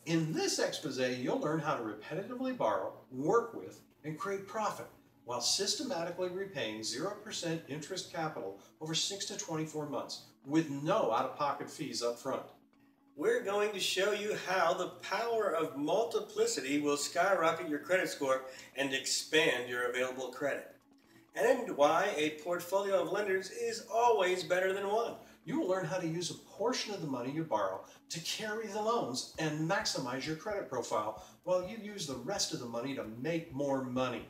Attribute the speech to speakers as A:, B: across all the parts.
A: In this expose, you'll learn how to repetitively borrow, work with, and create profit while systematically repaying 0% interest capital over 6 to 24 months with no out-of-pocket fees up front.
B: We're going to show you how the power of multiplicity will skyrocket your credit score and expand your available credit. And why a portfolio of lenders is always better than one.
A: You will learn how to use a portion of the money you borrow to carry the loans and maximize your credit profile while you use the rest of the money to make more money.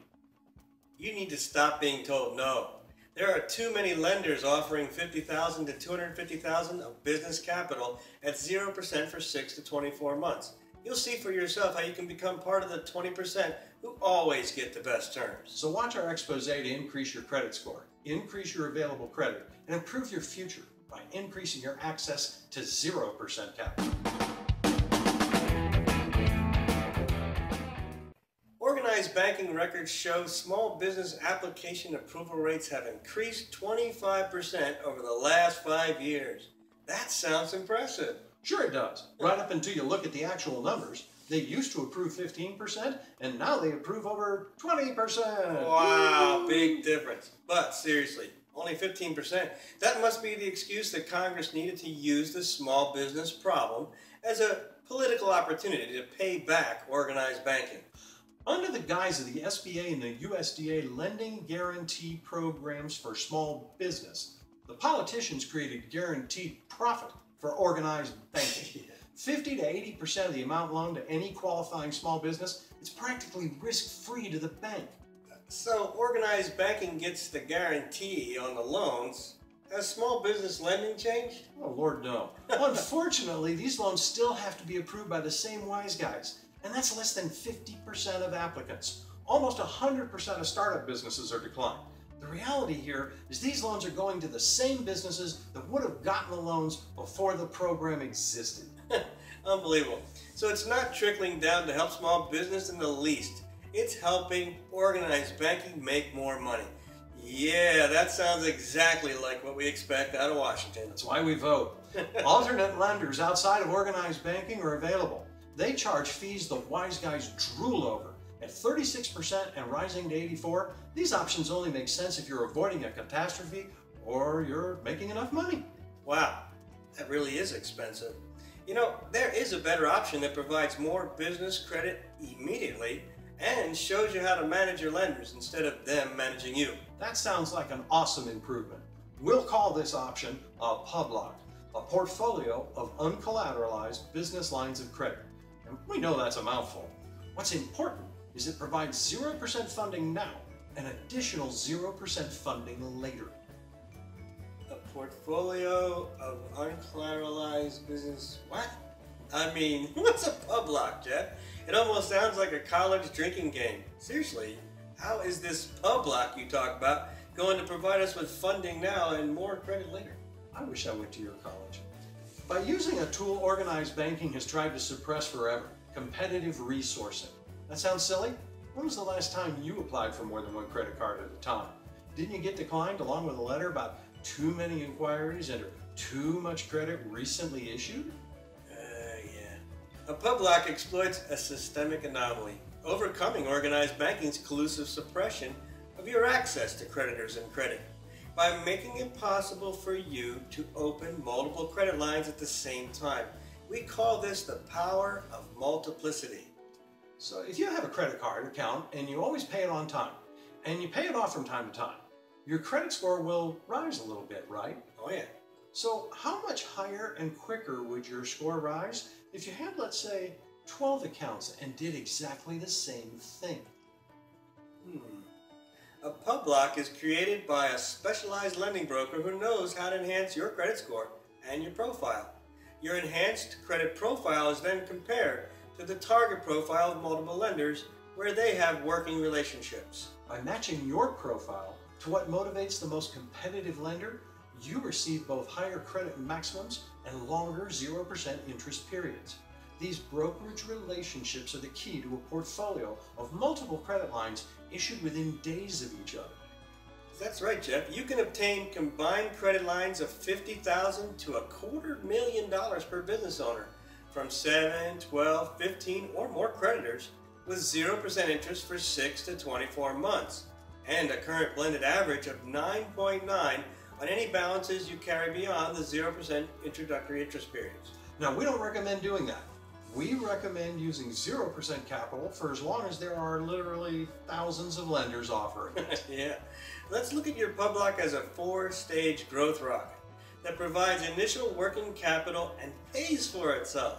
B: You need to stop being told no. There are too many lenders offering $50,000 to $250,000 of business capital at 0% for 6 to 24 months. You'll see for yourself how you can become part of the 20% who always get the best terms.
A: So watch our expose to increase your credit score, increase your available credit, and improve your future by increasing your access to 0% capital.
B: Organized banking records show small business application approval rates have increased 25% over the last 5 years. That sounds impressive.
A: Sure it does. Right up until you look at the actual numbers. They used to approve 15%, and now they approve over 20%.
B: Wow, big difference. But seriously, only 15%. That must be the excuse that Congress needed to use the small business problem as a political opportunity to pay back organized banking.
A: Under the guise of the SBA and the USDA lending guarantee programs for small business, the politicians created guaranteed profit for organized banking. 50 to 80% of the amount loaned to any qualifying small business is practically risk-free to the bank.
B: So organized banking gets the guarantee on the loans. Has small business lending changed?
A: Oh, Lord, no. Unfortunately, these loans still have to be approved by the same wise guys, and that's less than 50% of applicants. Almost 100% of startup businesses are declined. The reality here is these loans are going to the same businesses that would have gotten the loans before the program existed.
B: Unbelievable. So it's not trickling down to help small business in the least. It's helping organized banking make more money. Yeah, that sounds exactly like what we expect out of Washington.
A: That's why we vote. Alternate lenders outside of organized banking are available. They charge fees the wise guys drool over. At 36% and rising to 84%, these options only make sense if you're avoiding a catastrophe or you're making enough money.
B: Wow, that really is expensive. You know, there is a better option that provides more business credit immediately and shows you how to manage your lenders instead of them managing you.
A: That sounds like an awesome improvement. We'll call this option a PubLock, a portfolio of uncollateralized business lines of credit. And we know that's a mouthful. What's important is it provides 0% funding now and additional 0% funding later.
B: A portfolio of uncollateralized business, what? I mean, what's a PubLock, Jeff? It almost sounds like a college drinking game. Seriously, how is this PubLock you talk about going to provide us with funding now and more credit later?
A: I wish I went to your college. By using a tool organized banking has tried to suppress forever, competitive resourcing. That sounds silly? When was the last time you applied for more than one credit card at a time? Didn't you get declined along with a letter about too many inquiries and too much credit recently issued?
B: Yeah. A PubLock exploits a systemic anomaly, overcoming organized banking's collusive suppression of your access to creditors and credit by making it possible for you to open multiple credit lines at the same time. We call this the power of multiplicity.
A: So if you have a credit card account and you always pay it on time, and you pay it off from time to time, your credit score will rise a little bit, right?
B: Oh yeah.
A: So how much higher and quicker would your score rise if you had, let's say, 12 accounts and did exactly the same thing?
B: A PubLock is created by a specialized lending broker who knows how to enhance your credit score and your profile. Your enhanced credit profile is then compared to the target profile of multiple lenders where they have working relationships.
A: By matching your profile to what motivates the most competitive lender, you receive both higher credit maximums and longer 0% interest periods. These brokerage relationships are the key to a portfolio of multiple credit lines issued within days of each other.
B: That's right, Jeff. You can obtain combined credit lines of $50,000 to $250,000 per business owner from 7, 12, 15, or more creditors with 0% interest for 6 to 24 months and a current blended average of 9.9 on any balances you carry beyond the 0% introductory interest periods.
A: Now, we don't recommend doing that. We recommend using 0% capital for as long as there are literally thousands of lenders offering it.
B: Yeah. Let's look at your PubLock as a 4-stage growth rocket that provides initial working capital and pays for itself.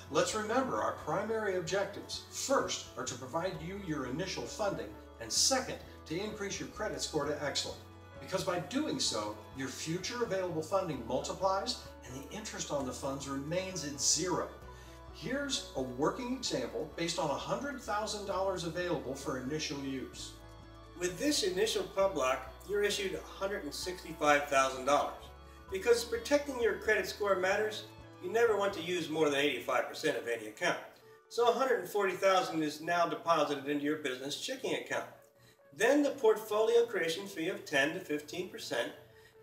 A: Let's remember our primary objectives. First are to provide you your initial funding, and second, to increase your credit score to excellent. Because by doing so, your future available funding multiplies and the interest on the funds remains at zero. Here's a working example based on $100,000 available for initial use.
B: With this initial PubLock, you're issued $165,000. Because protecting your credit score matters, you never want to use more than 85% of any account. So $140,000 is now deposited into your business checking account. Then the portfolio creation fee of 10 to 15%,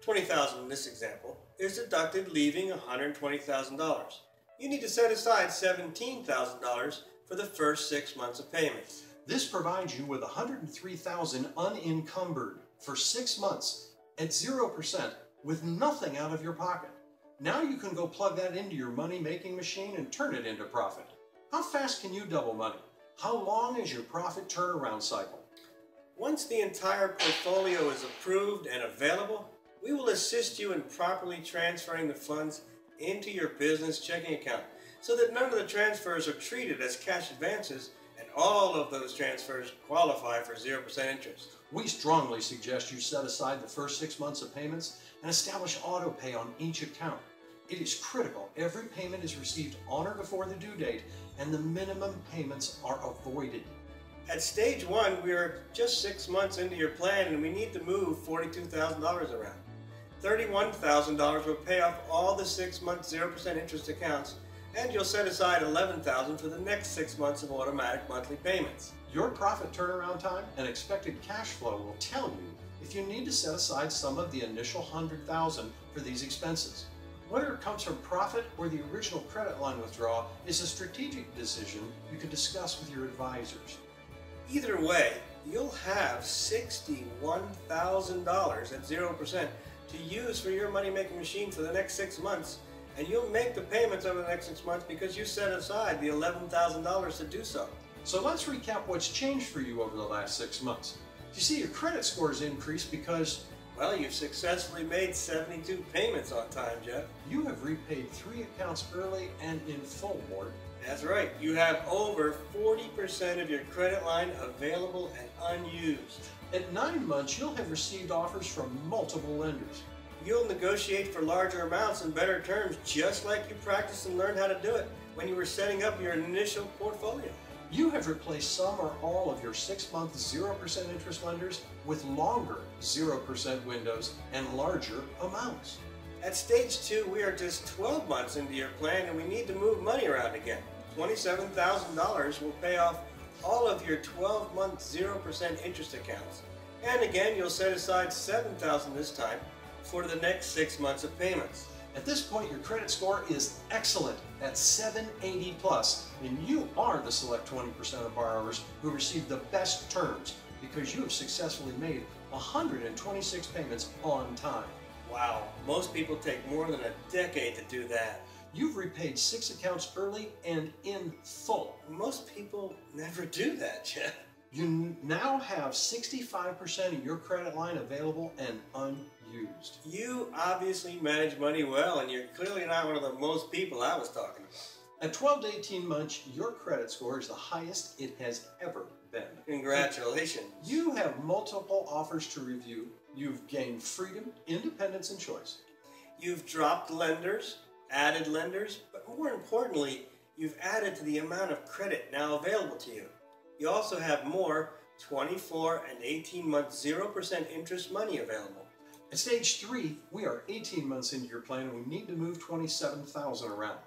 B: $20,000 in this example, is deducted, leaving $120,000. You need to set aside $17,000 for the first 6 months of payments.
A: This provides you with $103,000 unencumbered for 6 months at 0% with nothing out of your pocket. Now you can go plug that into your money-making machine and turn it into profit. How fast can you double money? How long is your profit turnaround cycle?
B: Once the entire portfolio is approved and available, we will assist you in properly transferring the funds into your business checking account so that none of the transfers are treated as cash advances and all of those transfers qualify for 0% interest.
A: We strongly suggest you set aside the first 6 months of payments and establish auto pay on each account. It is critical every payment is received on or before the due date and the minimum payments are avoided.
B: At stage 1, we are just 6 months into your plan and we need to move $42,000 around. $31,000 will pay off all the 6-month 0% interest accounts, and you'll set aside $11,000 for the next 6 months of automatic monthly payments.
A: Your profit turnaround time and expected cash flow will tell you if you need to set aside some of the initial $100,000 for these expenses. Whether it comes from profit or the original credit line withdrawal is a strategic decision you can discuss with your advisors.
B: Either way, you'll have $61,000 at 0% to use for your money-making machine for the next 6 months, and you'll make the payments over the next 6 months because you set aside the $11,000 to do so.
A: So let's recap what's changed for you over the last 6 months. You see, your credit scores increased because,
B: well, you've successfully made 72 payments on time, Jeff.
A: You have repaid 3 accounts early and in full, Ward.
B: That's right. You have over 40% of your credit line available and unused.
A: At 9 months, you'll have received offers from multiple lenders.
B: You'll negotiate for larger amounts and better terms just like you practiced and learned how to do it when you were setting up your initial portfolio.
A: You have replaced some or all of your 6-month 0% interest lenders with longer 0% windows and larger amounts.
B: At stage 2, we are just 12 months into your plan and we need to move money around again. $27,000 will pay off all of your 12-month 0% interest accounts. And again, you'll set aside $7,000 this time for the next 6 months of payments.
A: At this point, your credit score is excellent at 780 plus, and you are the select 20% of borrowers who receive the best terms because you have successfully made 126 payments on time.
B: Wow, most people take more than a decade to do that.
A: You've repaid 6 accounts early and in full.
B: Most people never do that, Jeff.
A: You now have 65% of your credit line available and unused.
B: You obviously manage money well, and you're clearly not one of the most people I was talking about.
A: At 12 to 18 months, your credit score is the highest it has ever been.
B: Congratulations.
A: You have multiple offers to review. You've gained freedom, independence, and choice.
B: You've dropped lenders, added lenders, but more importantly, you've added to the amount of credit now available to you. You also have more 24 and 18-month 0% interest money available.
A: At stage 3, we are 18 months into your plan and we need to move $27,000 around.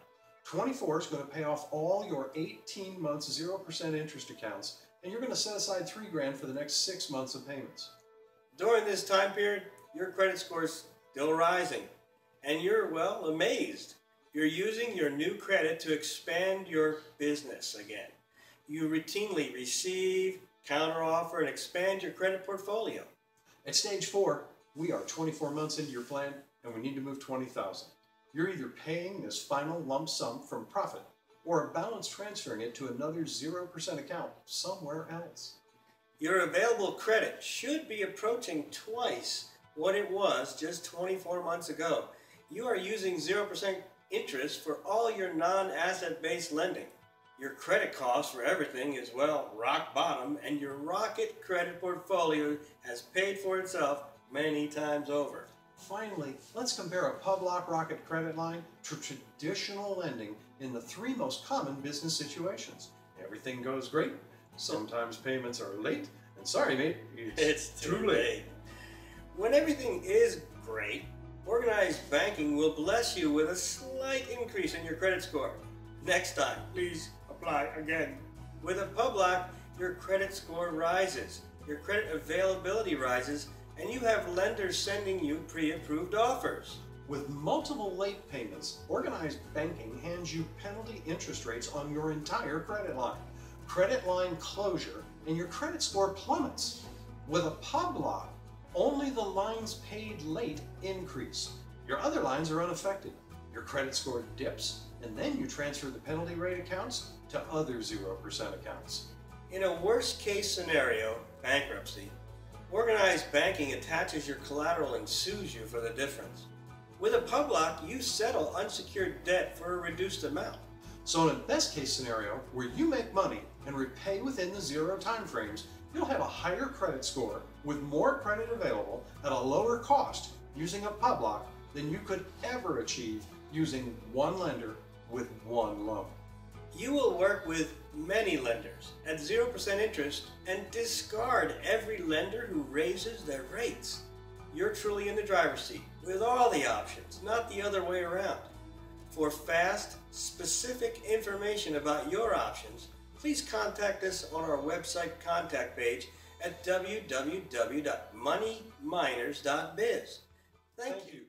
A: 24 is going to pay off all your 18 months 0% interest accounts, and you're going to set aside $3,000 for the next 6 months of payments.
B: During this time period, your credit score is still rising, and you're, well, amazed. You're using your new credit to expand your business again. You routinely receive, counteroffer, and expand your credit portfolio.
A: At stage 4, we are 24 months into your plan and we need to move $20,000. You're either paying this final lump sum from profit or a balance transferring it to another 0% account somewhere else.
B: Your available credit should be approaching twice what it was just 24 months ago. You are using 0% interest for all your non-asset-based lending. Your credit cost for everything is, well, rock bottom, and your rocket credit portfolio has paid for itself many times over.
A: Finally, let's compare a PubLock Rocket credit line to traditional lending in the 3 most common business situations. Everything goes great, sometimes payments are late, and sorry mate,
B: it's too late. When everything is great, organized banking will bless you with a slight increase in your credit score. Next time, please apply again. With a PubLock, your credit score rises, your credit availability rises, and you have lenders sending you pre-approved offers.
A: With multiple late payments, organized banking hands you penalty interest rates on your entire credit line. Credit line closure, and your credit score plummets. With a PubLock, only the lines paid late increase. Your other lines are unaffected. Your credit score dips, and then you transfer the penalty rate accounts to other 0% accounts.
B: In a worst-case scenario, bankruptcy, organized banking attaches your collateral and sues you for the difference. With a PubLock, you settle unsecured debt for a reduced amount.
A: So in a best-case scenario, where you make money and repay within the 0 time frames, you'll have a higher credit score with more credit available at a lower cost using a PubLock than you could ever achieve using one lender with one loan.
B: You will work with many lenders at 0% interest and discard every lender who raises their rates. You're truly in the driver's seat with all the options, not the other way around. For fast, specific information about your options, please contact us on our website contact page at www.moneyminers.biz. Thank you.